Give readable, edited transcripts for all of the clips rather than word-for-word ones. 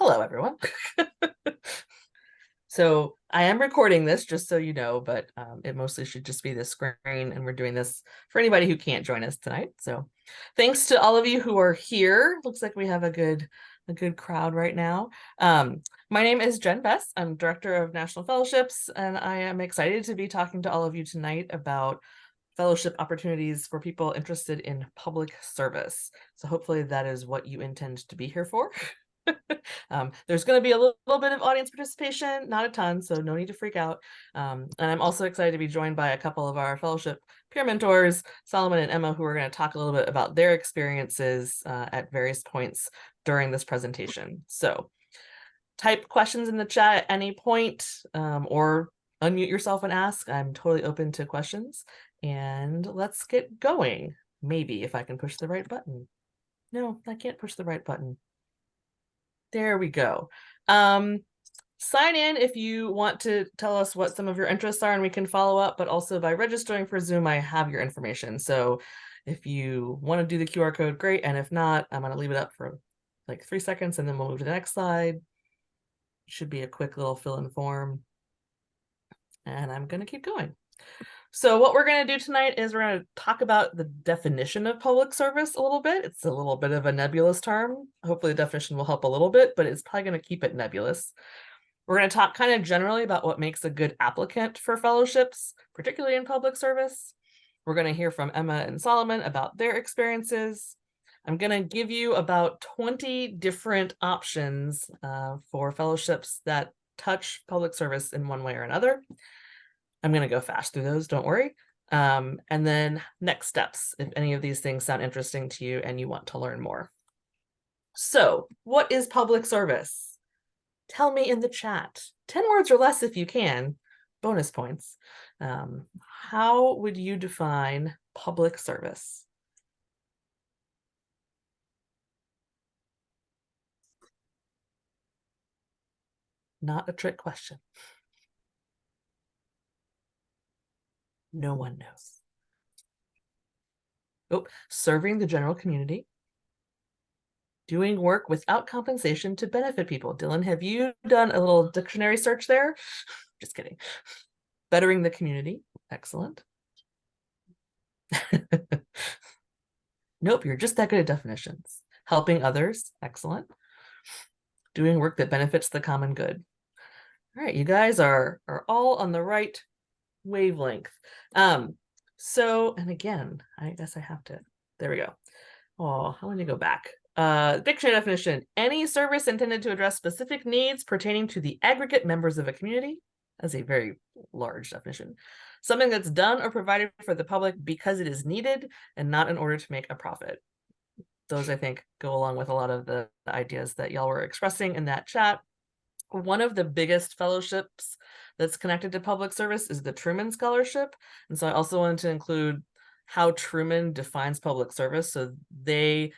Hello, everyone. So I am recording this just so you know, but it mostly should just be the screen, and we're doing this for anybody who can't join us tonight. So thanks to all of you who are here. Looks like we have a good crowd right now. My name is Jen Bess. I'm Director of National Fellowships, and I am excited to be talking to all of you tonight about fellowship opportunities for people interested in public service. So hopefully that is what you intend to be here for. There's going to be a little bit of audience participation, not a ton, so no need to freak out. And I'm also excited to be joined by a couple of our fellowship peer mentors, Solomon and Emma, who are going to talk a little bit about their experiences at various points during this presentation. So type questions in the chat at any point, or unmute yourself and ask. I'm totally open to questions. And let's get going. Maybe if I can push the right button. No, I can't push the right button. There we go. Sign in if you want to tell us what some of your interests are and we can follow up, but also by registering for Zoom, I have your information. So if you want to do the QR code, great. And if not, I'm going to leave it up for like 3 seconds and then we'll move to the next slide. Should be a quick little fill-in form. And I'm going to keep going. So what we're going to do tonight is we're going to talk about the definition of public service a little bit. It's a little bit of a nebulous term. Hopefully the definition will help a little bit, but it's probably going to keep it nebulous. We're going to talk kind of generally about what makes a good applicant for fellowships, particularly in public service. We're going to hear from Emma and Solomon about their experiences. I'm going to give you about 20 different options for fellowships that touch public service in one way or another. I'm going to go fast through those, don't worry. And then next steps, if any of these things sound interesting to you and you want to learn more. So what is public service? Tell me in the chat. 10 words or less if you can. Bonus points. How would you define public service? Not a trick question. No one knows. Oh, serving the general community. Doing work without compensation to benefit people. Dylan, have you done a little dictionary search there? Just kidding. Bettering the community. Excellent. Nope, you're just that good at definitions. Helping others. Excellent. Doing work that benefits the common good. All right, you guys are all on the right wavelength. So, and again, I guess I have to, there we go. Oh, I want to go back. Dictionary definition: any service intended to address specific needs pertaining to the aggregate members of a community. That's a very large definition. Something that's done or provided for the public because it is needed and not in order to make a profit. Those, I think, go along with a lot of the ideas that y'all were expressing in that chat. One of the biggest fellowships that's connected to public service is the Truman Scholarship. And so I also wanted to include how Truman defines public service. So they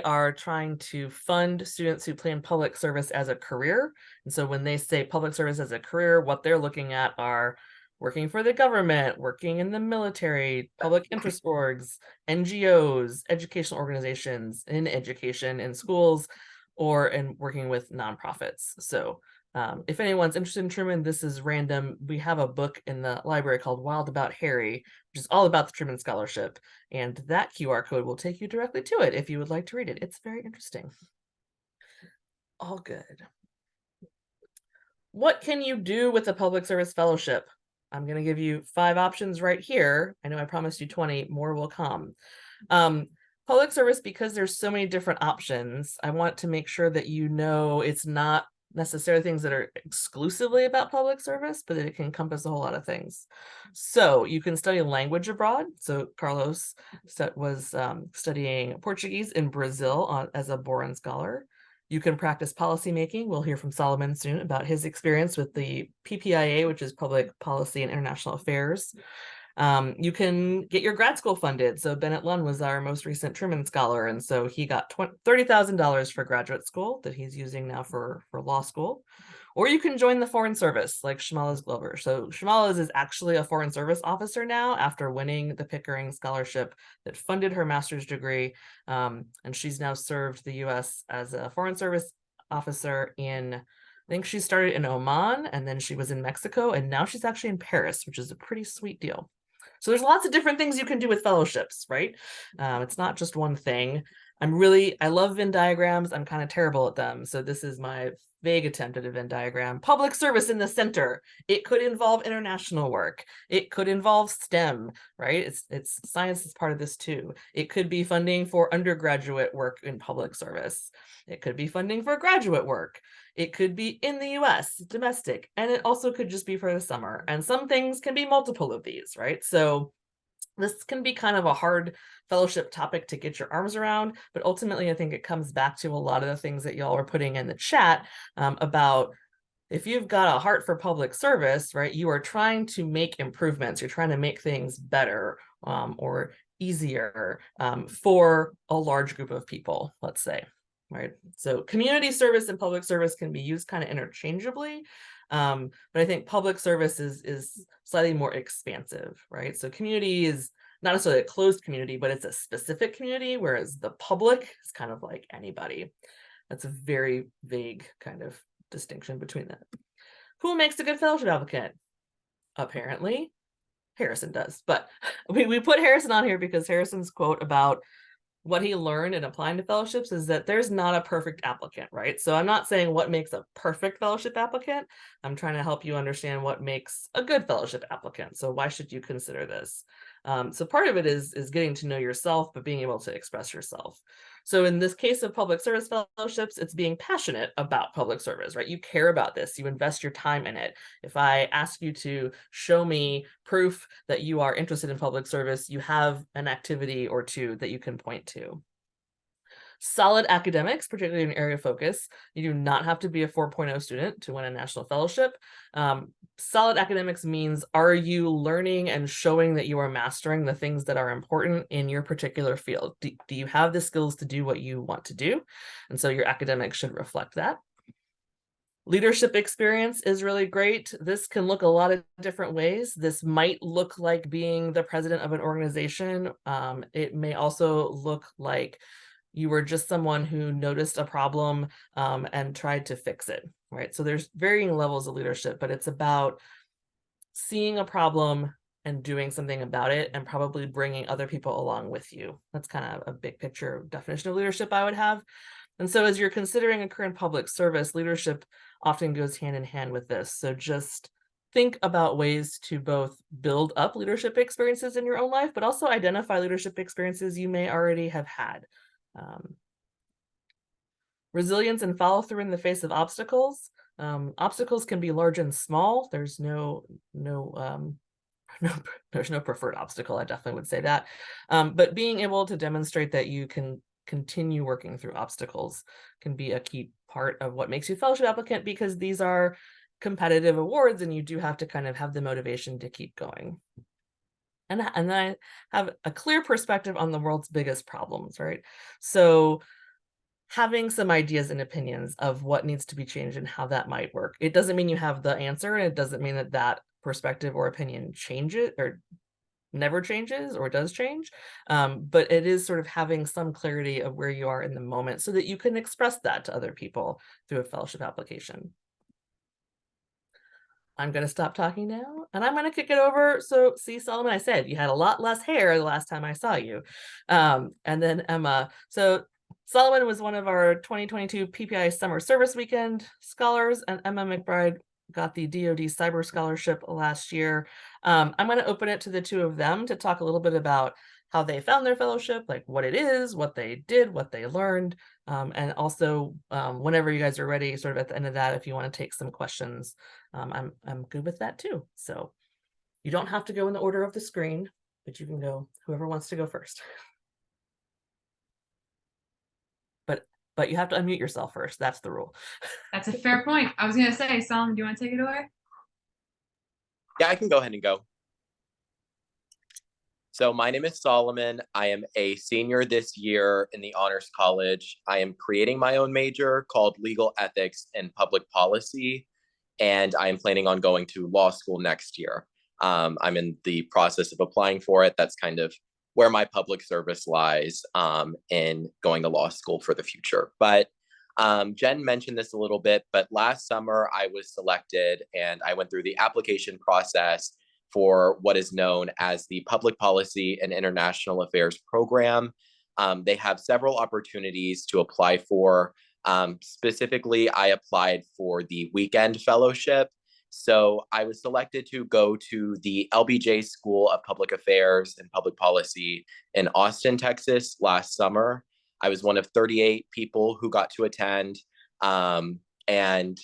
are trying to fund students who plan public service as a career. And so when they say public service as a career, what they're looking at are working for the government, working in the military, public interest orgs, NGOs, educational organizations, in education, in schools, or in working with nonprofits. So if anyone's interested in Truman, this is random. We have a book in the library called Wild About Harry, which is all about the Truman Scholarship. And that QR code will take you directly to it if you would like to read it. It's very interesting. All good. What can you do with a public service fellowship? I'm going to give you 5 options right here. I know I promised you 20, more will come. Public service, because there's so many different options, I want to make sure that you know it's not necessarily things that are exclusively about public service, but that it can encompass a whole lot of things. So you can study language abroad. So Carlos was studying Portuguese in Brazil as a Boren scholar. You can practice policymaking. We'll hear from Solomon soon about his experience with the PPIA, which is Public Policy and International Affairs. You can get your grad school funded. So Bennett Lunn was our most recent Truman Scholar, and so he got $30,000 for graduate school that he's using now for law school. Or you can join the Foreign Service, like Shamala's Glover. So Shamala's is actually a Foreign Service officer now after winning the Pickering Scholarship that funded her master's degree, and she's now served the U.S. as a Foreign Service officer in, I think she started in Oman, and then she was in Mexico, and now she's actually in Paris, which is a pretty sweet deal. So there's lots of different things you can do with fellowships, right? It's not just one thing. I love Venn diagrams. I'm kind of terrible at them. So this is my vague attempt at a Venn diagram. Public service in the center. It could involve international work. It could involve STEM, right? It's science is part of this too. It could be funding for undergraduate work in public service. It could be funding for graduate work. It could be in the US, domestic, and it also could just be for the summer. And some things can be multiple of these, right? So this can be kind of a hard fellowship topic to get your arms around, but ultimately I think it comes back to a lot of the things that y'all are putting in the chat about if you've got a heart for public service, right, you are trying to make improvements, you're trying to make things better or easier for a large group of people, let's say, right? So community service and public service can be used kind of interchangeably. But I think public service is slightly more expansive, right? So community is not necessarily a closed community, but it's a specific community, whereas the public is kind of like anybody. That's a very vague kind of distinction between that. Who makes a good fellowship applicant? Apparently, Harrison does. But we put Harrison on here because Harrison's quote about what he learned in applying to fellowships is that there's not a perfect applicant, right? So I'm not saying what makes a perfect fellowship applicant. I'm trying to help you understand what makes a good fellowship applicant. So why should you consider this? So part of it is getting to know yourself, but being able to express yourself. So in this case of public service fellowships, it's being passionate about public service, right? You care about this, you invest your time in it. If I ask you to show me proof that you are interested in public service, you have an activity or two that you can point to. Solid academics, particularly in area of focus. You do not have to be a 4.0 student to win a national fellowship. Solid academics means, are you learning and showing that you are mastering the things that are important in your particular field? Do you have the skills to do what you want to do? And so your academics should reflect that. Leadership experience is really great. This can look a lot of different ways. This might look like being the president of an organization. It may also look like you were just someone who noticed a problem and tried to fix it, right? So there's varying levels of leadership, but it's about seeing a problem and doing something about it and probably bringing other people along with you. That's kind of a big picture definition of leadership I would have. And so as you're considering a career in public service, leadership often goes hand in hand with this. So just think about ways to both build up leadership experiences in your own life, but also identify leadership experiences you may already have had. Resilience and follow through in the face of obstacles. Obstacles can be large and small. There's there's no preferred obstacle. I definitely would say that. But being able to demonstrate that you can continue working through obstacles can be a key part of what makes you a fellowship applicant, because these are competitive awards and you do have to kind of have the motivation to keep going. And I have a clear perspective on the world's biggest problems, right? So having some ideas and opinions of what needs to be changed and how that might work. It doesn't mean you have the answer, and it doesn't mean that that perspective or opinion changes or never changes or does change. But it is sort of having some clarity of where you are in the moment so that you can express that to other people through a fellowship application. I'm going to stop talking now and I'm going to kick it over. So see, Solomon, I said you had a lot less hair the last time I saw you. And then Emma. So Solomon was one of our 2022 PPI Summer Service Weekend scholars, and Emma McBride got the DoD Cyber Scholarship last year. I'm going to open it to the two of them to talk a little bit about how they found their fellowship, like what it is, what they did, what they learned, and also whenever you guys are ready, sort of at the end of that, if you want to take some questions, I'm good with that too. So you don't have to go in the order of the screen, but you can go whoever wants to go first. But you have to unmute yourself first. That's the rule. That's a fair point. I was going to say, Solomon, do you want to take it away? Yeah, I can go ahead and go. So my name is Solomon. I am a senior this year in the Honors College. I am creating my own major called Legal Ethics and Public Policy, and I am planning on going to law school next year. I'm in the process of applying for it. That's kind of where my public service lies in going to law school for the future. But Jen mentioned this a little bit, but last summer I was selected and I went through the application process for what is known as the Public Policy and International Affairs Program. They have several opportunities to apply for. Specifically, I applied for the weekend fellowship. So I was selected to go to the LBJ School of Public Affairs and Public Policy in Austin, Texas last summer. I was one of 38 people who got to attend. And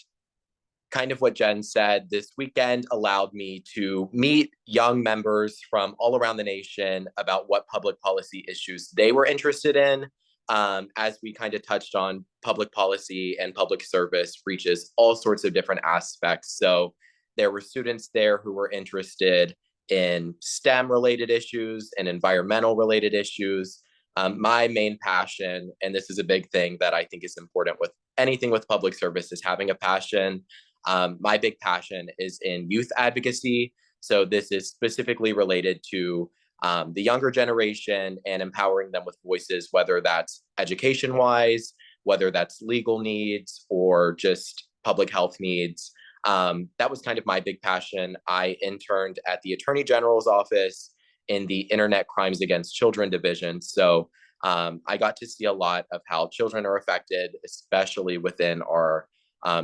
kind of what Jen said, this weekend allowed me to meet young members from all around the nation about what public policy issues they were interested in. As we kind of touched on, public policy and public service reaches all sorts of different aspects. So there were students there who were interested in STEM related issues and environmental related issues. My main passion, and this is a big thing that I think is important with anything with public service, is having a passion. My big passion is in youth advocacy. So this is specifically related to the younger generation and empowering them with voices, whether that's education wise, whether that's legal needs or just public health needs. That was kind of my big passion. I interned at the Attorney General's office in the Internet Crimes Against Children division. So I got to see a lot of how children are affected, especially within our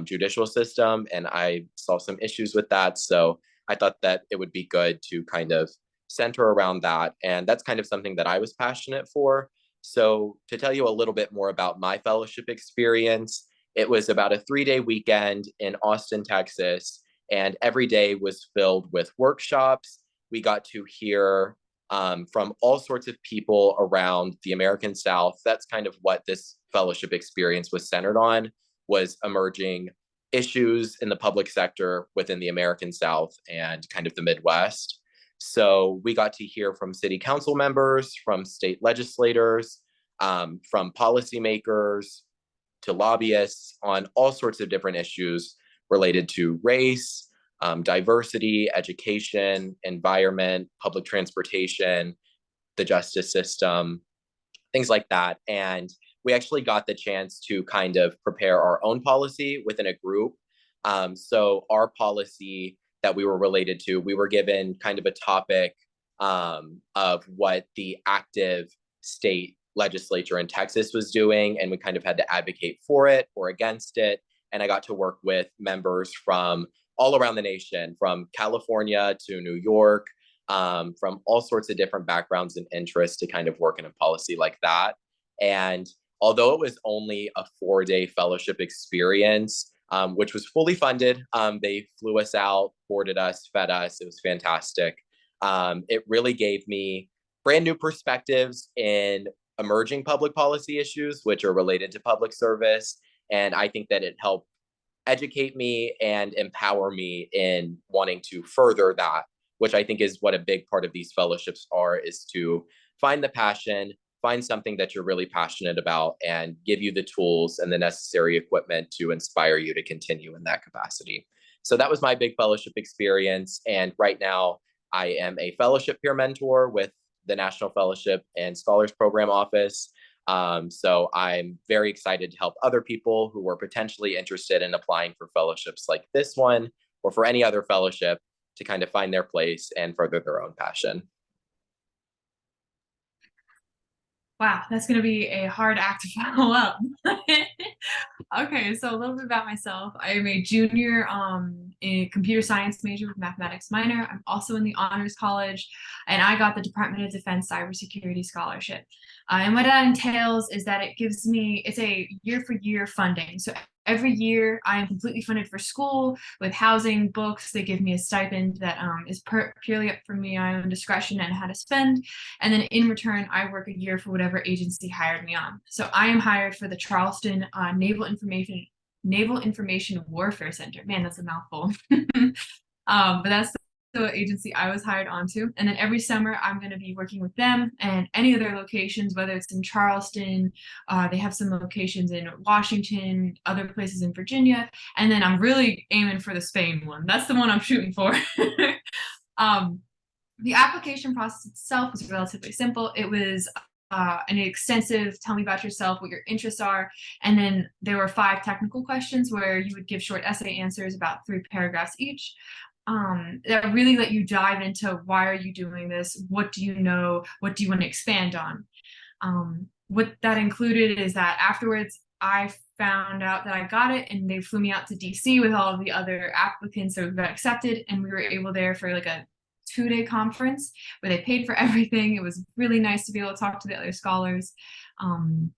judicial system. And I saw some issues with that. So I thought that it would be good to kind of center around that. And that's kind of something that I was passionate for. So to tell you a little bit more about my fellowship experience, it was about a 3-day weekend in Austin, Texas, and every day was filled with workshops. We got to hear from all sorts of people around the American South. That's kind of what this fellowship experience was centered on, was emerging issues in the public sector within the American South and kind of the Midwest. So we got to hear from city council members, from state legislators, from policymakers to lobbyists on all sorts of different issues related to race, diversity, education, environment, public transportation, the justice system, things like that. And we actually got the chance to kind of prepare our own policy within a group. So our policy that we were related to, we were given kind of a topic of what the active state legislature in Texas was doing, and we kind of had to advocate for it or against it. And I got to work with members from all around the nation, from California to New York, from all sorts of different backgrounds and interests to kind of work in a policy like that. And although it was only a 4-day fellowship experience, which was fully funded, they flew us out, boarded us, fed us. It was fantastic. It really gave me brand new perspectives in emerging public policy issues, which are related to public service. And I think that it helped educate me and empower me in wanting to further that, which I think is what a big part of these fellowships are, is to find the passion, find something that you're really passionate about, and give you the tools and the necessary equipment to inspire you to continue in that capacity. So that was my big fellowship experience. And right now I am a fellowship peer mentor with the National Fellowship and Scholars Program Office. So I'm very excited to help other people who are potentially interested in applying for fellowships like this one, or for any other fellowship, to kind of find their place and further their own passion. Wow, that's going to be a hard act to follow up. Okay, so a little bit about myself. I am a junior in computer science major with mathematics minor. I'm also in the Honors College, and I got the Department of Defense Cybersecurity Scholarship. And what that entails is that it gives me, it's a year-for-year funding. So every year I am completely funded for school with housing, books. They give me a stipend that is purely up for me, my own discretion and how to spend. And then in return, I work a year for whatever agency hired me on. So I am hired for the Charleston Naval Information Warfare Center. Man, that's a mouthful. But that's the agency I was hired onto. And then every summer I'm going to be working with them and any other locations, whether it's in Charleston, they have some locations in Washington, other places in Virginia. And then I'm really aiming for the Spain one. That's the one I'm shooting for. The application process itself was relatively simple. It was an extensive tell me about yourself, what your interests are, and then there were 5 technical questions where you would give short essay answers about 3 paragraphs each. That really let you dive into why are you doing this? What do you know? What do you want to expand on? What that included is that afterwards I found out that I got it, and they flew me out to DC with all of the other applicants that got accepted, and we were able there for like a 2-day conference where they paid for everything. It was really nice to be able to talk to the other scholars. And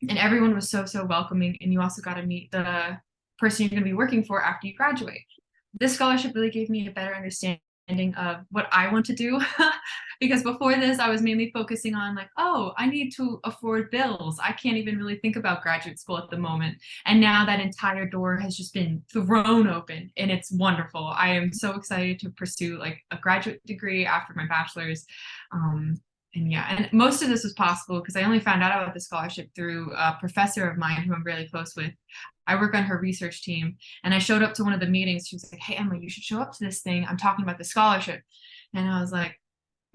everyone was so welcoming, and you also got to meet the person you're going to be working for after you graduate. This scholarship really gave me a better understanding of what I want to do because before this I was mainly focusing on like, oh, I need to afford bills, I can't even really think about graduate school at the moment, and now that entire door has just been thrown open and it's wonderful. I am so excited to pursue like a graduate degree after my bachelor's. And yeah, and most of this was possible because I only found out about the scholarship through a professor of mine who I'm really close with. I work on her research team, and I showed up to one of the meetings. She was like, "Hey, Emma, you should show up to this thing. I'm talking about the scholarship." And I was like,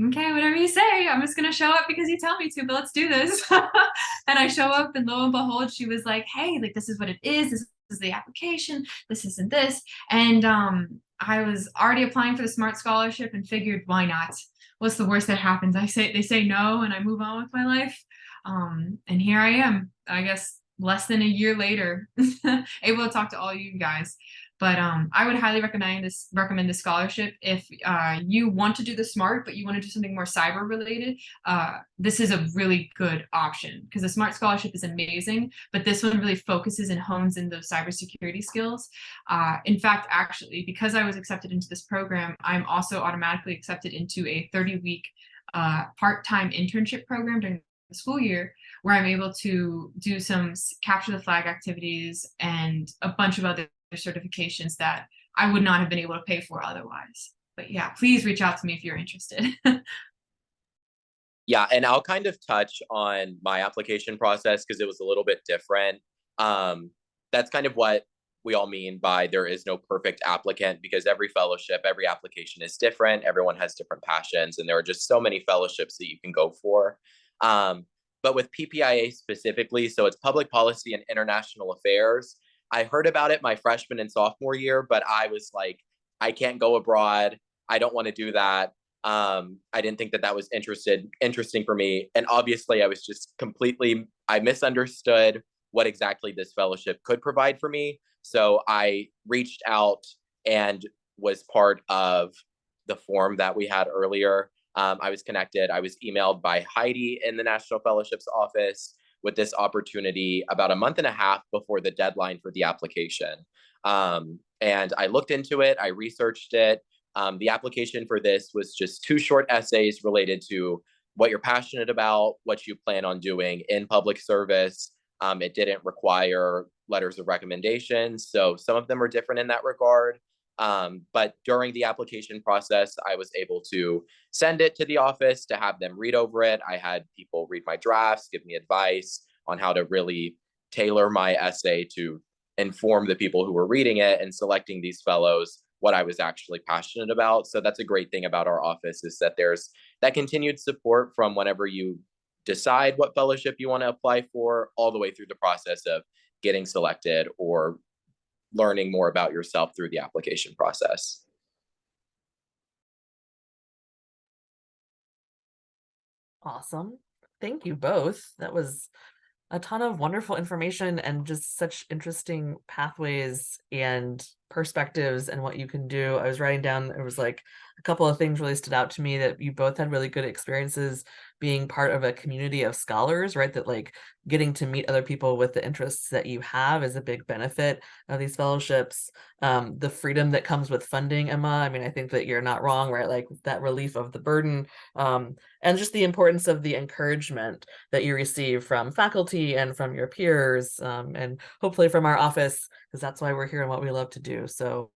"Okay, whatever you say. I'm just gonna show up because you tell me to, but let's do this." And I show up, and lo and behold, she was like, "Hey, like this is what it is. This is the application. This isn't this." And I was already applying for the SMART scholarship and figured, why not? What's the worst that happens? They say no, and I move on with my life. And here I am, I guess less than a year later, able to talk to all you guys. But I would highly recommend this scholarship if you want to do the SMART, but you want to do something more cyber related. This is a really good option because the SMART scholarship is amazing, but this one really focuses and hones in those cybersecurity skills. In fact, actually, because I was accepted into this program, I'm also automatically accepted into a 30-week part-time internship program during the school year, where I'm able to do some capture the flag activities and a bunch of other certifications that I would not have been able to pay for otherwise. But yeah, please reach out to me if you're interested. Yeah, and I'll kind of touch on my application process because it was a little bit different. That's kind of what we all mean by there is no perfect applicant, because every fellowship, every application is different. Everyone has different passions, and there are just so many fellowships that you can go for. But with PPIA specifically, so it's Public Policy and International Affairs. I heard about it my freshman and sophomore year, but I was like, I can't go abroad. I don't want to do that. I didn't think that was interesting for me. And obviously I misunderstood what exactly this fellowship could provide for me. So I reached out and was part of the form that we had earlier. I was connected. I was emailed by Heidi in the National Fellowships office with this opportunity about a month and a half before the deadline for the application. And I looked into it, I researched it. The application for this was just 2 short essays related to what you're passionate about, what you plan on doing in public service. It didn't require letters of recommendation, so some of them are different in that regard. But during the application process, I was able to send it to the office to have them read over it. I had people read my drafts, give me advice on how to really tailor my essay to inform the people who were reading it and selecting these fellows what I was actually passionate about. So that's a great thing about our office, is that there's that continued support from whenever you decide what fellowship you want to apply for, all the way through the process of getting selected or learning more about yourself through the application process. Awesome. Thank you both. That was a ton of wonderful information and just such interesting pathways and perspectives and what you can do. I was writing down, it was like a couple of things really stood out to me, that you both had really good experiences being part of a community of scholars, right? That like getting to meet other people with the interests that you have is a big benefit of these fellowships. The freedom that comes with funding, Emma, I mean, I think that you're not wrong, right? Like that relief of the burden, and just the importance of the encouragement that you receive from faculty and from your peers, and hopefully from our office, because that's why we're here and what we love to do. So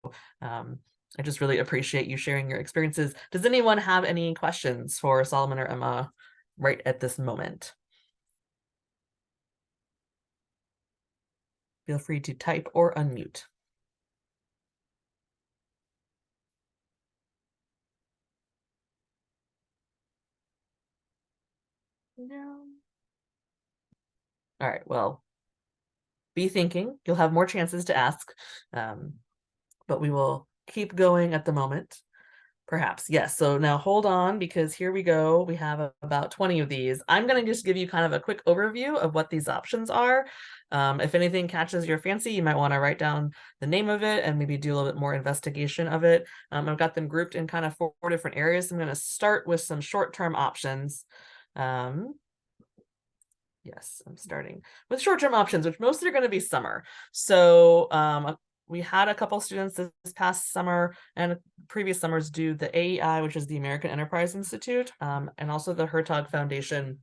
I just really appreciate you sharing your experiences. Does anyone have any questions for Solomon or Emma right at this moment? Feel free to type or unmute. No. All right, well, be thinking. You'll have more chances to ask, but we will keep going at the moment. Perhaps, yes. So now hold on, because here we go. We have about 20 of these. I'm going to just give you kind of a quick overview of what these options are. If anything catches your fancy, you might want to write down the name of it and maybe do a little bit more investigation of it. I've got them grouped in kind of 4 different areas. I'm going to start with some short-term options. Yes, I'm starting with short-term options, which mostly are going to be summer. So we had a couple students this past summer and previous summers do the AEI, which is the American Enterprise Institute, and also the Hertog Foundation.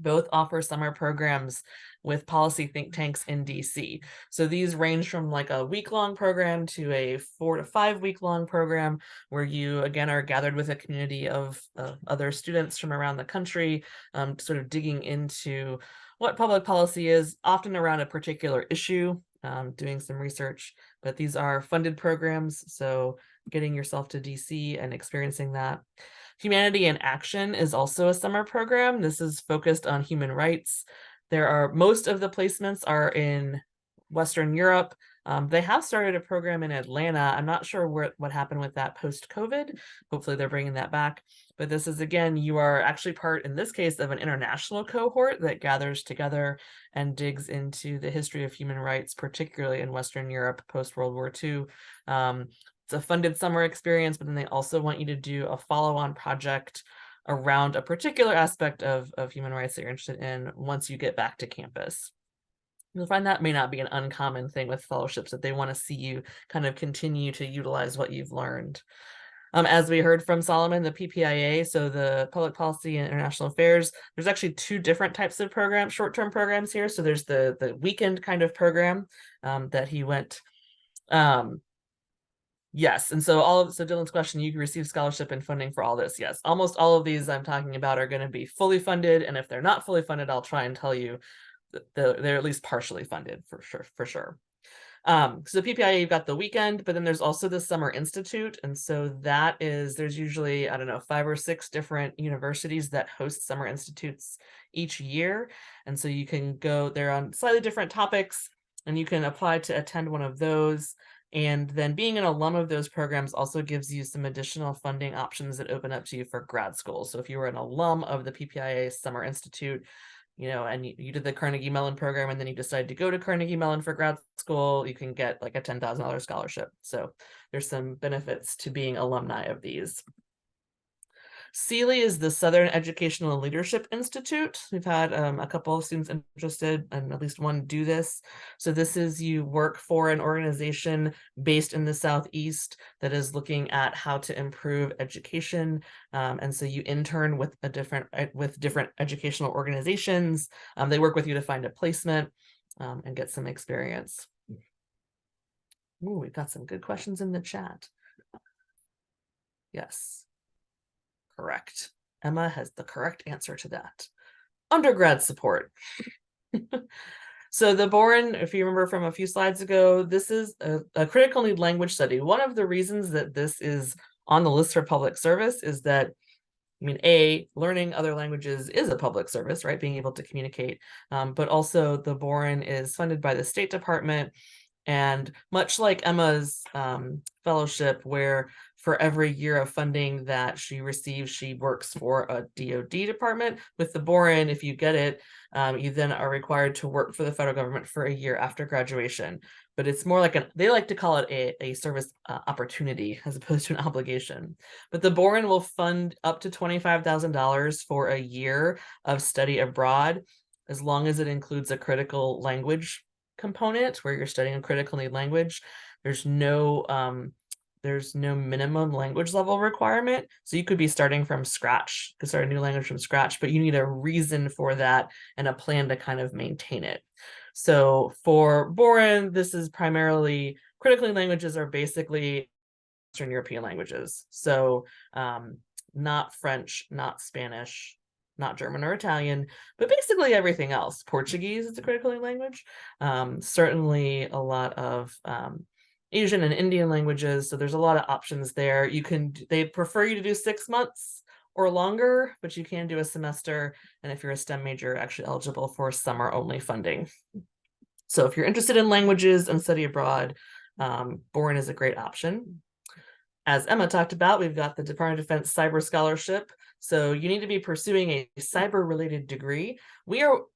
Both offer summer programs with policy think tanks in DC. So these range from like a week-long program to a 4 to 5 week-long program where you again are gathered with a community of other students from around the country, sort of digging into what public policy is, often around a particular issue, doing some research. But these are funded programs, so getting yourself to DC and experiencing that. Humanity in Action is also a summer program. This is focused on human rights. Most of the placements are in Western Europe. They have started a program in Atlanta. I'm not sure what happened with that post-COVID. Hopefully they're bringing that back. But this is, again, you are actually part, in this case, of an international cohort that gathers together and digs into the history of human rights, particularly in Western Europe post-World War II. It's a funded summer experience, but then they also want you to do a follow-on project around a particular aspect of human rights that you're interested in once you get back to campus. You'll find that may not be an uncommon thing with fellowships, that they want to see you kind of continue to utilize what you've learned. As we heard from Solomon, the PPIA, so the Public Policy and International Affairs, there's actually 2 different types of programs, short-term programs here. So there's the weekend kind of program that he went. Yes, and so Dylan's question, you can receive scholarship and funding for all this. Yes, almost all of these I'm talking about are going to be fully funded, and if they're not fully funded, I'll try and tell you that they're at least partially funded for sure. So PPIA, you've got the weekend, but then there's also the Summer Institute, and so there's usually, I don't know, 5 or 6 different universities that host Summer Institutes each year, and so you can go there on slightly different topics, and you can apply to attend one of those. And then being an alum of those programs also gives you some additional funding options that open up to you for grad school. So if you were an alum of the PPIA Summer Institute, and you did the Carnegie Mellon program, and then you decided to go to Carnegie Mellon for grad school, you can get like a $10,000 scholarship. So there's some benefits to being alumni of these. SEALI is the Southern Educational and Leadership Institute. We've had a couple of students interested, and at least one do this. So this is, you work for an organization based in the Southeast that is looking at how to improve education. And so you intern with different educational organizations. They work with you to find a placement and get some experience. Ooh, we've got some good questions in the chat. Yes. Correct. Emma has the correct answer to that. Undergrad support. So the Boren, if you remember from a few slides ago, this is a critical need language study. One of the reasons that this is on the list for public service is that, learning other languages is a public service, right? Being able to communicate. But also the Boren is funded by the State Department. And much like Emma's fellowship, where for every year of funding that she receives, she works for a DoD department. With the Boren, if you get it, you then are required to work for the federal government for a year after graduation. But it's more like they like to call it a service opportunity as opposed to an obligation. But the Boren will fund up to $25,000 for a year of study abroad, as long as it includes a critical language component where you're studying a critical need language. There's no minimum language level requirement. So you could be starting from scratch, you could start a new language from scratch, but you need a reason for that and a plan to kind of maintain it. So for Boren, this is primarily critical need languages are basically Western European languages. So not French, not Spanish, not German or Italian, but basically everything else. Portuguese is a critical language. Certainly a lot of Asian and Indian languages. So there's a lot of options there. They prefer you to do 6 months or longer, but you can do a semester. And if you're a STEM major, you're actually eligible for summer only funding. So if you're interested in languages and study abroad, Bourne is a great option. As Emma talked about, we've got the Department of Defense Cyber Scholarship. So you need to be pursuing a cyber related degree.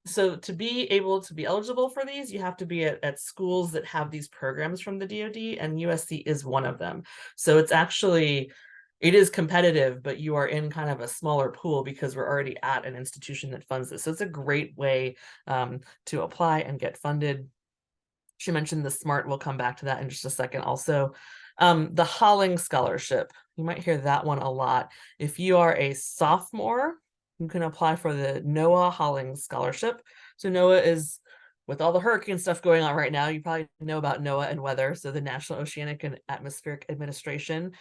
So to be able to be eligible for these, you have to be at schools that have these programs from the DoD, and USC is one of them. So it is competitive, but you are in kind of a smaller pool because we're already at an institution that funds this. So it's a great way to apply and get funded. She mentioned the SMART. We'll come back to that in just a second also. The Holling Scholarship, you might hear that one a lot. If you are a sophomore, you can apply for the NOAA Holling Scholarship. So NOAA is, with all the hurricane stuff going on right now, you probably know about NOAA and weather. So the National Oceanic and Atmospheric Administration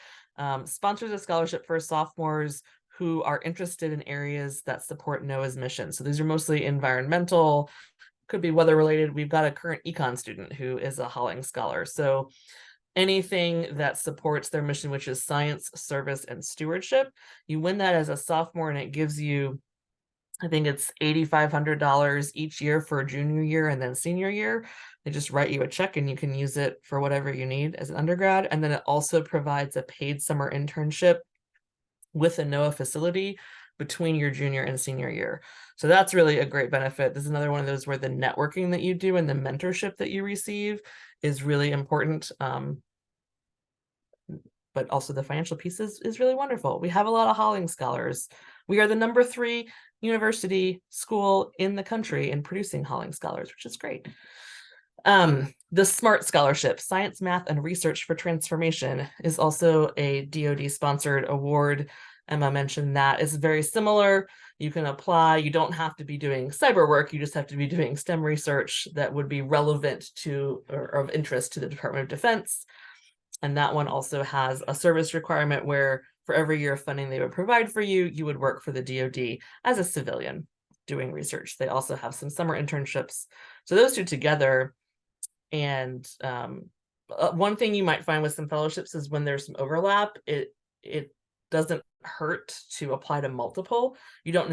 sponsors a scholarship for sophomores who are interested in areas that support NOAA's mission. So these are mostly environmental, could be weather related. We've got a current econ student who is a Holling Scholar. So anything that supports their mission, which is science, service, and stewardship, you win that as a sophomore, and it gives you, I think it's $8,500 each year for junior year and then senior year. They just write you a check and you can use it for whatever you need as an undergrad. And then it also provides a paid summer internship with a NOAA facility between your junior and senior year. So that's really a great benefit. This is another one of those where the networking that you do and the mentorship that you receive is really important. But also the financial piece is really wonderful. We have a lot of Holling Scholars. We are the #3 university school in the country in producing Holling Scholars, which is great. The SMART Scholarship, Science, Math, and Research for Transformation, is also a DoD-sponsored award. Emma mentioned that. It's very similar. You can apply. You don't have to be doing cyber work. You just have to be doing STEM research that would be relevant to or of interest to the Department of Defense. And that one also has a service requirement where for every year of funding they would provide for you, you would work for the DoD as a civilian doing research. They also have some summer internships. So those two together. And one thing you might find with some fellowships is when there's some overlap, it doesn't hurt to apply to multiple. You don't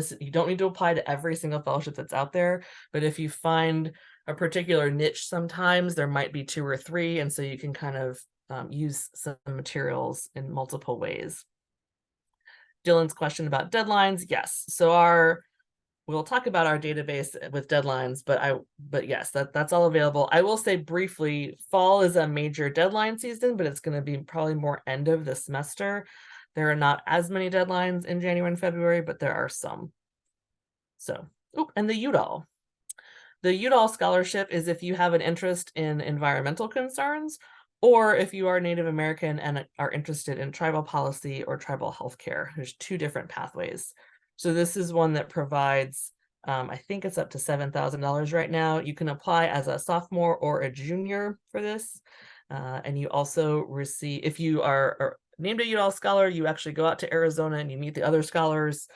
need to apply to every single fellowship that's out there, but if you find a particular niche, sometimes there might be 2 or 3, and so you can kind of use some materials in multiple ways. Dylan's question about deadlines, yes. So we'll talk about our database with deadlines, but yes, that's all available. I will say briefly, fall is a major deadline season, but it's going to be probably more end of the semester. There are not as many deadlines in January and February, but there are some. So, and the Udall. The Udall Scholarship is if you have an interest in environmental concerns, or if you are Native American and are interested in tribal policy or tribal healthcare. There's 2 different pathways. So this is one that provides, I think it's up to $7,000 right now. You can apply as a sophomore or a junior for this. And you also receive, if you are named a Udall Scholar, you actually go out to Arizona and you meet the other scholars.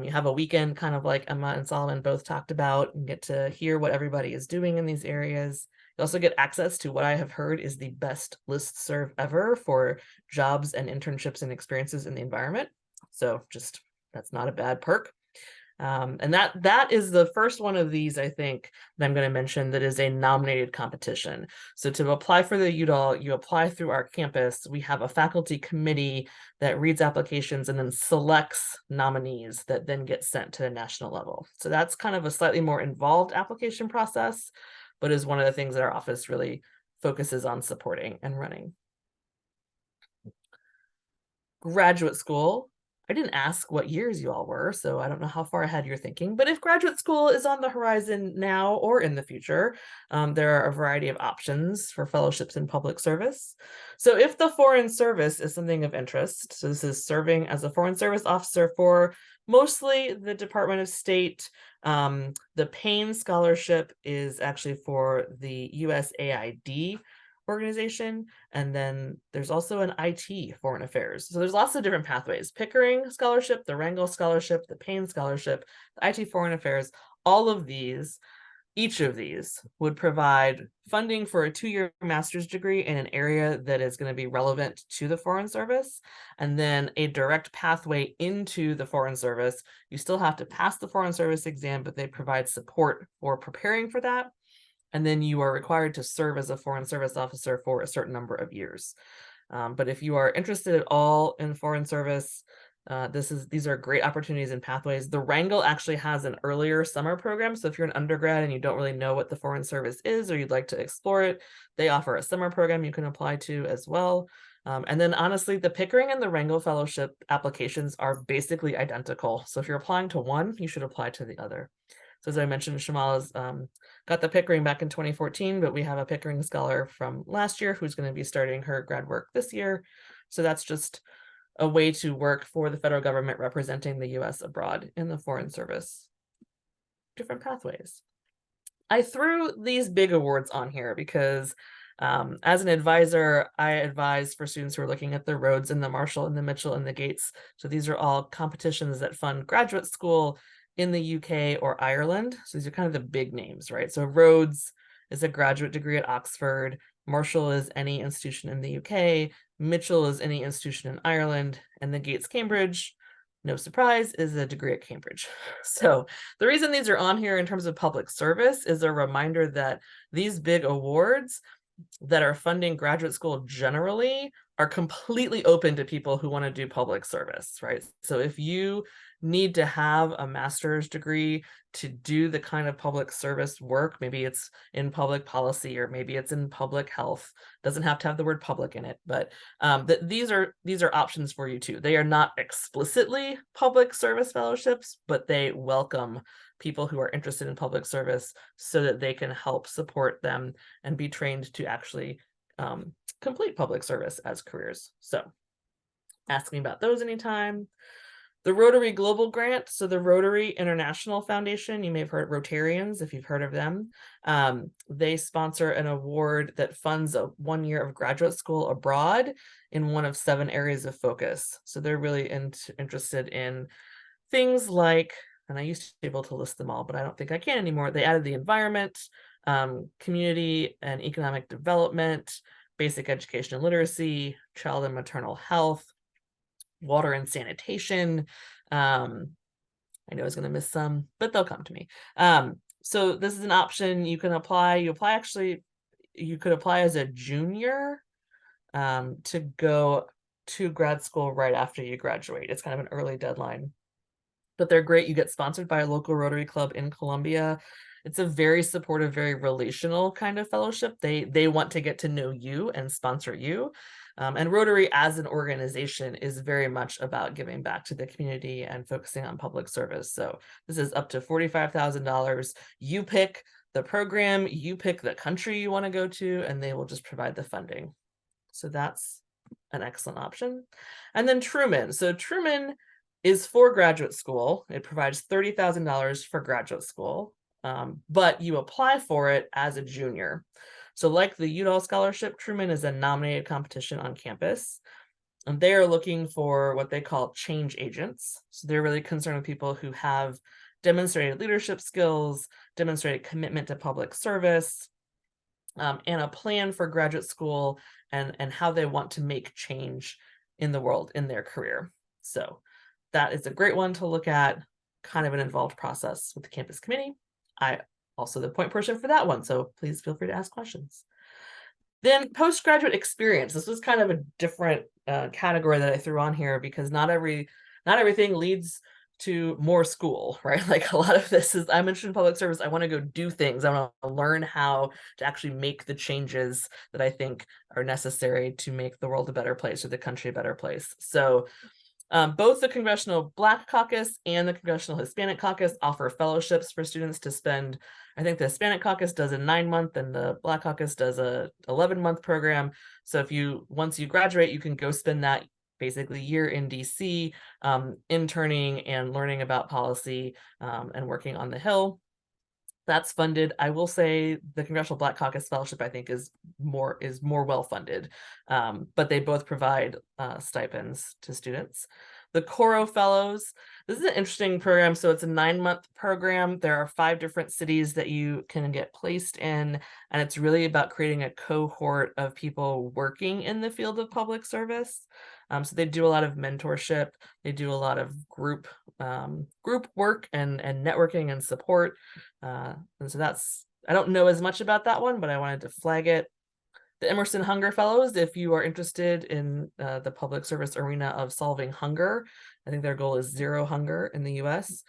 You have a weekend, kind of like Emma and Solomon both talked about, and get to hear what everybody is doing in these areas. You also get access to what I have heard is the best listserv ever for jobs and internships and experiences in the environment. So just, that's not a bad perk. And that is the first one of these, I think, that I'm going to mention that is a nominated competition. So to apply for the Udall, you apply through our campus. We have a faculty committee that reads applications and then selects nominees that then get sent to the national level. So that's kind of a slightly more involved application process, but is one of the things that our office really focuses on supporting and running. Graduate school. I didn't ask what years you all were, so I don't know how far ahead you're thinking, but if graduate school is on the horizon now or in the future, there are a variety of options for fellowships in public service. So if the foreign service is something of interest, so this is serving as a foreign service officer for mostly the Department of State. The Payne Scholarship is actually for the USAID organization, and then there's also an IT foreign affairs. So there's lots of different pathways: Pickering Scholarship, the Wrangell Scholarship, the Payne Scholarship, the IT foreign affairs. All of these each of these would provide funding for a 2-year master's degree in an area that is going to be relevant to the Foreign Service, and then a direct pathway into the Foreign Service. You still have to pass the Foreign Service exam, but they provide support for preparing for that. And then you are required to serve as a Foreign Service officer for a certain number of years. But if you are interested at all in Foreign Service, these are great opportunities and pathways. The Wrangell actually has an earlier summer program. So if you're an undergrad and you don't really know what the Foreign Service is, or you'd like to explore it, they offer a summer program you can apply to as well. And then honestly, the Pickering and the Wrangell Fellowship applications are basically identical. So if you're applying to one, you should apply to the other. So as I mentioned, Shamala's got the Pickering back in 2014, but we have a Pickering scholar from last year who's going to be starting her grad work this year. So that's just a way to work for the federal government representing the US abroad in the Foreign Service. Different pathways. I threw these big awards on here because as an advisor, I advise for students who are looking at the Rhodes and the Marshall and the Mitchell and the Gates. So these are all competitions that fund graduate school in the UK or Ireland. So these are kind of the big names, right? So Rhodes is a graduate degree at Oxford. Marshall is any institution in the UK. Mitchell is any institution in Ireland. And the Gates Cambridge, no surprise, is a degree at Cambridge. So the reason these are on here in terms of public service is a reminder that these big awards that are funding graduate school generally are completely open to people who want to do public service, right? So if you need to have a master's degree to do the kind of public service work, maybe it's in public policy or maybe it's in public health, doesn't have to have the word public in it, but these are options for you too. They are not explicitly public service fellowships, but they welcome people who are interested in public service so that they can help support them and be trained to actually complete public service as careers. So ask me about those anytime. The Rotary Global Grant, so the Rotary International Foundation, you may have heard Rotarians if you've heard of them. They sponsor an award that funds 1 year of graduate school abroad in one of 7 areas of focus. So they're really interested in things like, and I used to be able to list them all, but I don't think I can anymore. They added the environment, community and economic development, basic education and literacy, child and maternal health, water and sanitation. I know I was going to miss some, but they'll come to me. So this is an option you can apply. You could apply as a junior to go to grad school right after you graduate. It's kind of an early deadline, but they're great. You get sponsored by a local Rotary Club in Columbia. It's a very supportive, very relational kind of fellowship. They want to get to know you and sponsor you. And Rotary as an organization is very much about giving back to the community and focusing on public service. So this is up to $45,000. You pick the program, you pick the country you want to go to, and they will just provide the funding. So that's an excellent option. And then Truman. So Truman is for graduate school. It provides $30,000 for graduate school, but you apply for it as a junior. So like the Udall Scholarship, Truman is a nominated competition on campus, and they are looking for what they call change agents. So they're really concerned with people who have demonstrated leadership skills, demonstrated commitment to public service, and a plan for graduate school and how they want to make change in the world in their career. So that is a great one to look at, kind of an involved process with the campus committee. I also the point person for that one, so please feel free to ask questions. Then postgraduate experience. This was kind of a different category that I threw on here because not everything leads to more school, right? Like a lot of this is, I mentioned public service, I want to go do things. I want to learn how to actually make the changes that I think are necessary to make the world a better place or the country a better place. So both the Congressional Black Caucus and the Congressional Hispanic Caucus offer fellowships for students to spend. I think the Hispanic Caucus does a 9-month and the Black Caucus does a 11-month program. So once you graduate, you can go spend that basically year in DC, interning and learning about policy and working on the Hill. That's funded. I will say the Congressional Black Caucus Fellowship, I think, is more well funded, but they both provide stipends to students. The Coro Fellows. This is an interesting program. So it's a 9-month program. There are 5 different cities that you can get placed in, and it's really about creating a cohort of people working in the field of public service. So they do a lot of mentorship. They do a lot of group work and networking and support. And so I don't know as much about that one, but I wanted to flag it. The Emerson Hunger Fellows, if you are interested in the public service arena of solving hunger, I think their goal is 0 hunger in the US.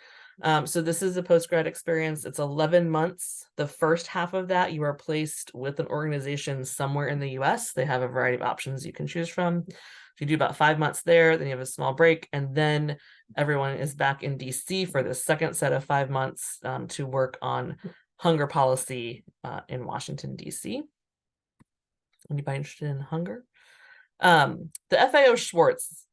So this is a postgrad experience. It's 11 months. The first half of that, you are placed with an organization somewhere in the US. They have a variety of options you can choose from. If you do about 5 months there, then you have a small break, and then everyone is back in DC for the second set of 5 months to work on hunger policy in Washington, DC. Anybody interested in hunger? The FAO Schwartz.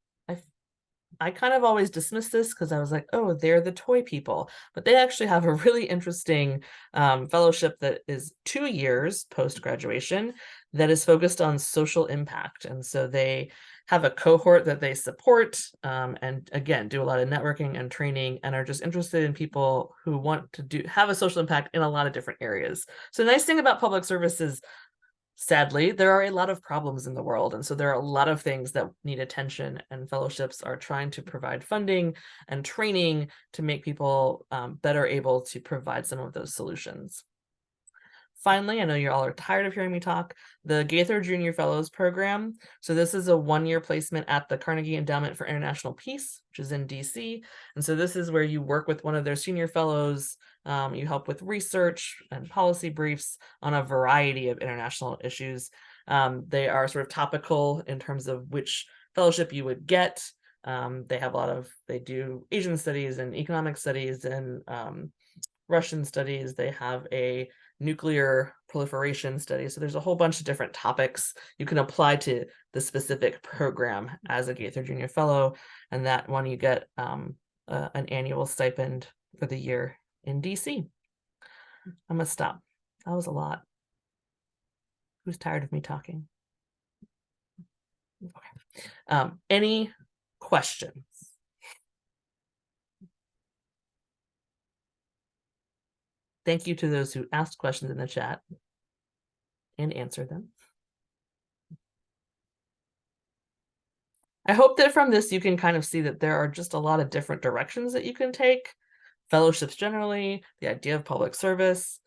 I kind of always dismissed this because I was like, oh, they're the toy people. But they actually have a really interesting fellowship that is 2 years post-graduation that is focused on social impact. And so they have a cohort that they support and again, do a lot of networking and training and are just interested in people who want to have a social impact in a lot of different areas. So the nice thing about public service is, sadly, there are a lot of problems in the world. And so there are a lot of things that need attention, and fellowships are trying to provide funding and training to make people better able to provide some of those solutions. Finally, I know you all are tired of hearing me talk, the Gaither Junior Fellows Program. So this is a 1-year placement at the Carnegie Endowment for International Peace, which is in DC. And so this is where you work with one of their senior fellows. You help with research and policy briefs on a variety of international issues. They are sort of topical in terms of which fellowship you would get. They do Asian studies and economic studies and Russian studies. They have a nuclear proliferation study. So there's a whole bunch of different topics you can apply to the specific program as a Gaither Junior Fellow. And that one you get an annual stipend for the year in DC. I'm gonna stop. That was a lot. Who's tired of me talking? Okay. Any questions? Thank you to those who asked questions in the chat and answered them. I hope that from this you can kind of see that there are just a lot of different directions that you can take. Fellowships generally, the idea of public service.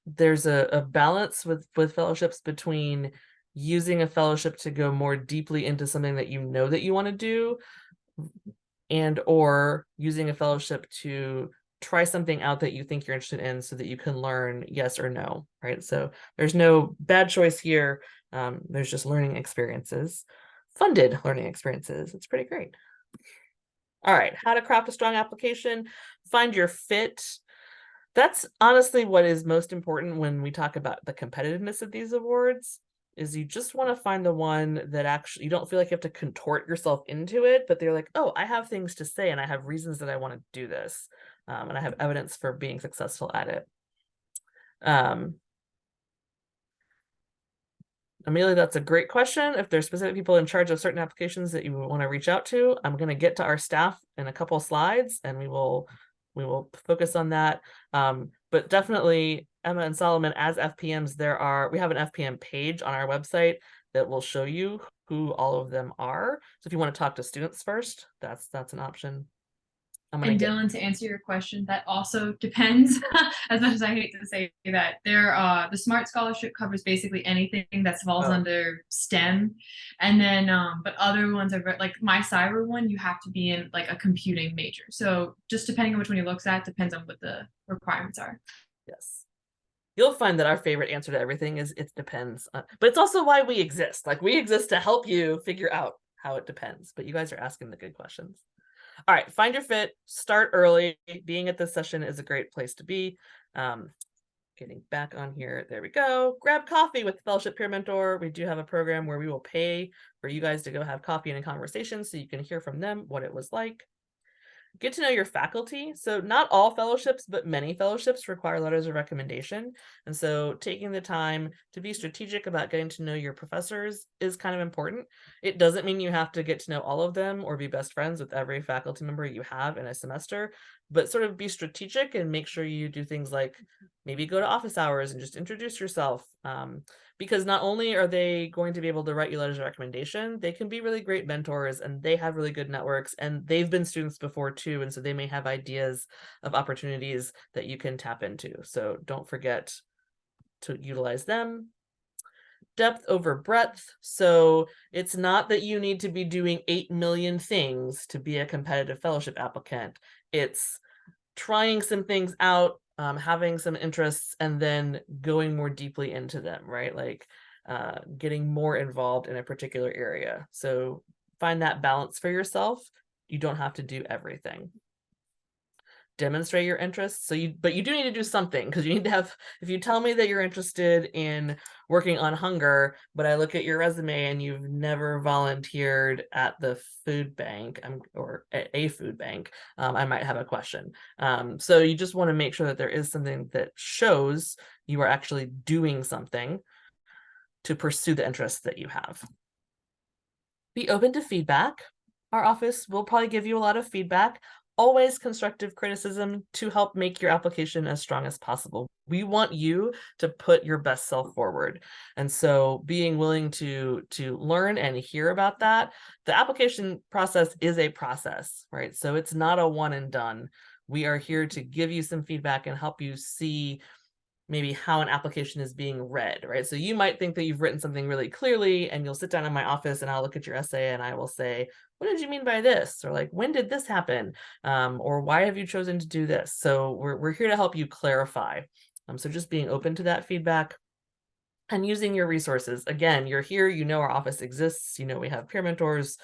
There's a balance with fellowships between using a fellowship to go more deeply into something that you know that you want to do, and or using a fellowship to try something out that you think you're interested in so that you can learn yes or no, right? So there's no bad choice here. There's just learning experiences, funded learning experiences. It's pretty great. All right, how to craft a strong application, find your fit. That's honestly what is most important when we talk about the competitiveness of these awards, is you just want to find the one that actually you don't feel like you have to contort yourself into it, but they're like, oh, I have things to say and I have reasons that I want to do this. And I have evidence for being successful at it. Amelia, that's a great question. If there's specific people in charge of certain applications that you want to reach out to, I'm going to get to our staff in a couple of slides and we will focus on that. But definitely Emma and Solomon as FPMs, we have an FPM page on our website that will show you who all of them are. So if you want to talk to students first, that's an option. And Dylan, to answer your question, that also depends. As much as I hate to say that, the SMART scholarship covers basically anything that falls under STEM, and then but other ones are like my cyber one. You have to be in like a computing major. So just depending on which one you look at, depends on what the requirements are. Yes. You'll find that our favorite answer to everything is it depends. But it's also why we exist. Like we exist to help you figure out how it depends. But you guys are asking the good questions. All right, find your fit, start early. Being at this session is a great place to be. Getting back on here, there we go. Grab coffee with Fellowship Peer Mentor. We do have a program where we will pay for you guys to go have coffee and a conversation so you can hear from them what it was like. Get to know your faculty. So not all fellowships, but many fellowships require letters of recommendation. And so taking the time to be strategic about getting to know your professors is kind of important. It doesn't mean you have to get to know all of them or be best friends with every faculty member you have in a semester, but sort of be strategic and make sure you do things like maybe go to office hours and just introduce yourself. Because not only are they going to be able to write you letters of recommendation, they can be really great mentors and they have really good networks and they've been students before too. And so they may have ideas of opportunities that you can tap into. So don't forget to utilize them. Depth over breadth. So it's not that you need to be doing 8 million things to be a competitive fellowship applicant. It's trying some things out, having some interests, and then going more deeply into them, right? Like getting more involved in a particular area. So find that balance for yourself. You don't have to do everything. Demonstrate your interests. But you do need to do something, because you need to have, if you tell me that you're interested in working on hunger, but I look at your resume and you've never volunteered at the food bank, or at a food bank, I might have a question. So you just want to make sure that there is something that shows you are actually doing something to pursue the interests that you have. Be open to feedback. Our office will probably give you a lot of feedback. Always constructive criticism to help make your application as strong as possible. We want you to put your best self forward. And so being willing to learn and hear about that. The application process is a process, right? So it's not a one and done. We are here to give you some feedback and help you see maybe how an application is being read, right? So you might think that you've written something really clearly, and you'll sit down in my office and I'll look at your essay and I will say, what did you mean by this? Or like, when did this happen? Or why have you chosen to do this? So we're here to help you clarify. So just being open to that feedback and using your resources. Again, you're here, you know our office exists, you know we have peer mentors.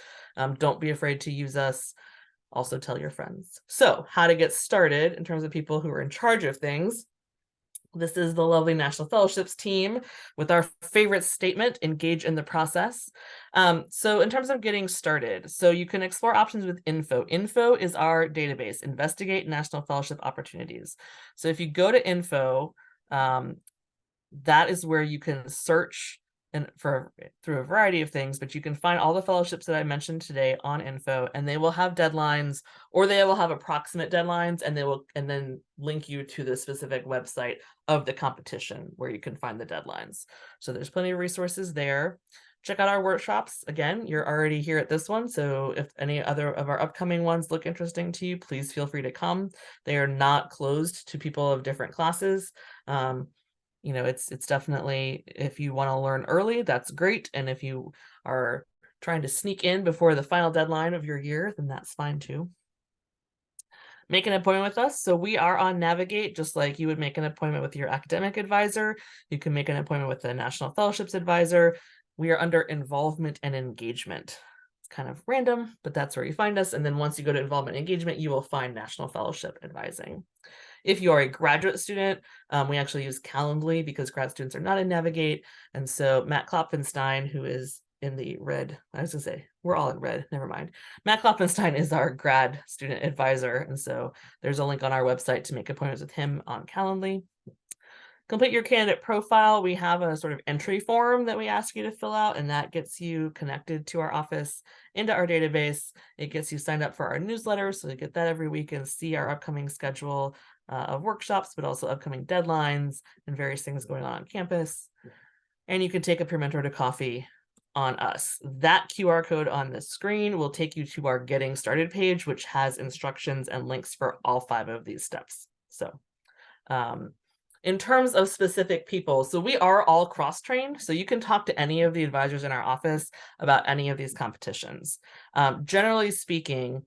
Don't be afraid to use us. Also tell your friends. So how to get started in terms of people who are in charge of things. This is the lovely National Fellowships team with our favorite statement, engage in the process. So in terms of getting started, so you can explore options with Info. Info is our database, Investigate National Fellowship Opportunities. So if you go to Info, that is where you can search through a variety of things, but you can find all the fellowships that I mentioned today on Info, and they will have deadlines, or they will have approximate deadlines, and then link you to the specific website of the competition where you can find the deadlines. So there's plenty of resources there. Check out our workshops. Again, you're already here at this one, so if any other of our upcoming ones look interesting to you, please feel free to come. They are not closed to people of different classes. You know, it's definitely, if you want to learn early, that's great. And if you are trying to sneak in before the final deadline of your year, then that's fine too. Make an appointment with us. So we are on Navigate, just like you would make an appointment with your academic advisor. You can make an appointment with the National Fellowships Advisor. We are under involvement and engagement. It's kind of random, but that's where you find us. And then once you go to involvement and engagement, you will find National Fellowship Advising. If you are a graduate student, we actually use Calendly because grad students are not in Navigate. And so Matt Klopfenstein, who is in the red, I was gonna say, we're all in red, never mind. Matt Klopfenstein is our grad student advisor. And so there's a link on our website to make appointments with him on Calendly. Complete your candidate profile. We have a sort of entry form that we ask you to fill out, and that gets you connected to our office, into our database. It gets you signed up for our newsletter, so you get that every week and see our upcoming schedule of workshops, but also upcoming deadlines and various things going on campus. And you can take a peer mentor to coffee on us. That QR code on the screen will take you to our Getting Started page, which has instructions and links for all 5 of these steps. So in terms of specific people, so we are all cross-trained, so you can talk to any of the advisors in our office about any of these competitions. Generally speaking,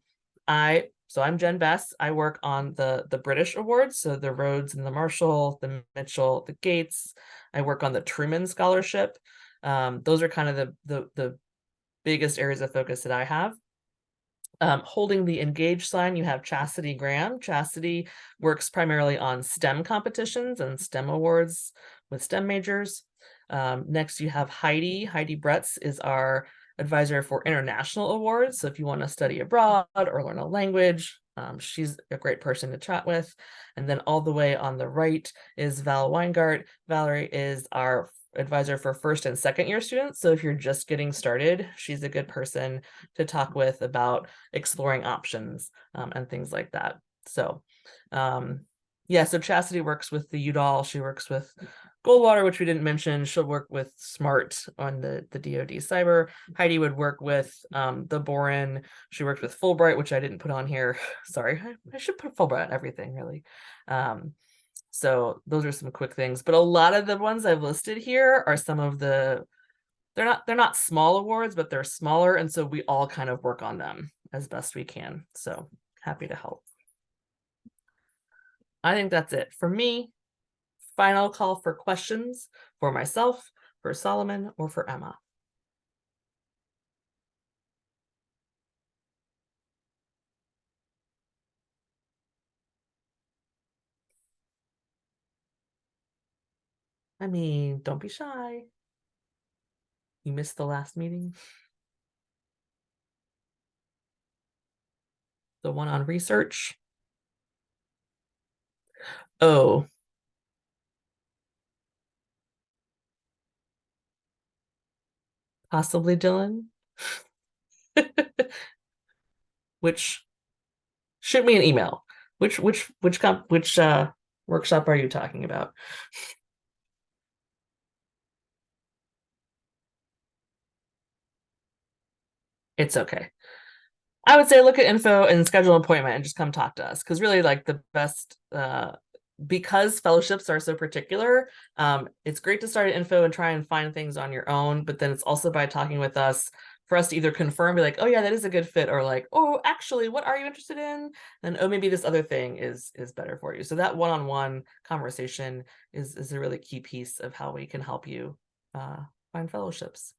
I'm Jen Bess. I work on the British awards, so the Rhodes and the Marshall, the Mitchell, the Gates. I work on the Truman Scholarship. Those are kind of the biggest areas of focus that I have. Holding the Engage sign, you have Chastity Graham. Chastity works primarily on STEM competitions and STEM awards with STEM majors. Next, you have Heidi. Heidi Bretz is our advisor for international awards. So if you want to study abroad or learn a language, She's a great person to chat with. And then all the way on the right is Val Weingart. Valerie is our advisor for first and second year students. So if you're just getting started, she's a good person to talk with about exploring options and things like that. So yeah, so Chastity works with the Udall. She works with Goldwater, which we didn't mention. She'll work with SMART on the DoD cyber. Heidi would work with the Boren. She worked with Fulbright, which I didn't put on here. Sorry, I should put Fulbright on everything, really. So those are some quick things. But a lot of the ones I've listed here are some of the, they're not small awards, but they're smaller. And so we all kind of work on them as best we can. So happy to help. I think that's it for me. Final call for questions for myself, for Solomon, or for Emma. I mean, don't be shy. You missed the last meeting. The one on research. Oh. Possibly Dylan. Which, shoot me an email. Which workshop are you talking about? It's okay. I would say look at info and schedule an appointment and just come talk to us. Because really, like, the best, because fellowships are so particular, it's great to start at info and try and find things on your own. But then it's also by talking with us for us to either confirm, be like, oh yeah, that is a good fit, or like, oh, actually, what are you interested in? And oh, maybe this other thing is better for you. So that one-on-one conversation is a really key piece of how we can help you find fellowships.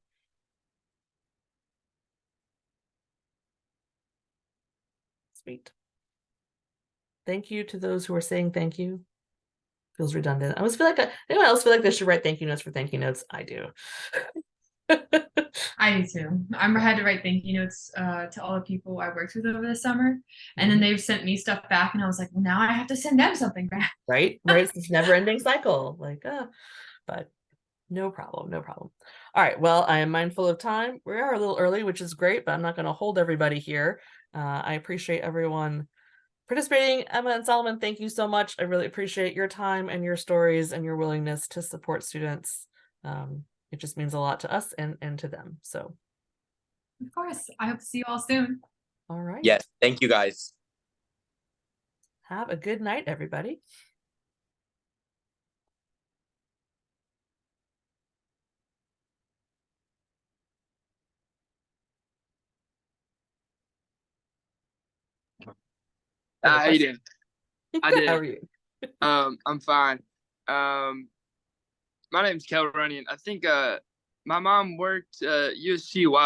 Sweet. Thank you to those who are saying thank you. Feels redundant. I always feel like anyone else feel like they should write thank you notes for thank you notes? I do. I do too. I had to write thank you notes to all the people I worked with over the summer, and then they've sent me stuff back, and I was like, well, now I have to send them something back. Right? It's this never-ending cycle. Like, but no problem, no problem. All right, well, I am mindful of time. We are a little early, which is great, but I'm not going to hold everybody here. I appreciate everyone participating. Emma and Solomon, thank you so much. I really appreciate your time and your stories and your willingness to support students. It just means a lot to us and to them. So, Of course, I hope to see you all soon. all right. Yes, thank you guys. Have a good night, everybody. How you doing? I did. How are you? I'm fine. My name's Kel Runyon. I think my mom worked USC a while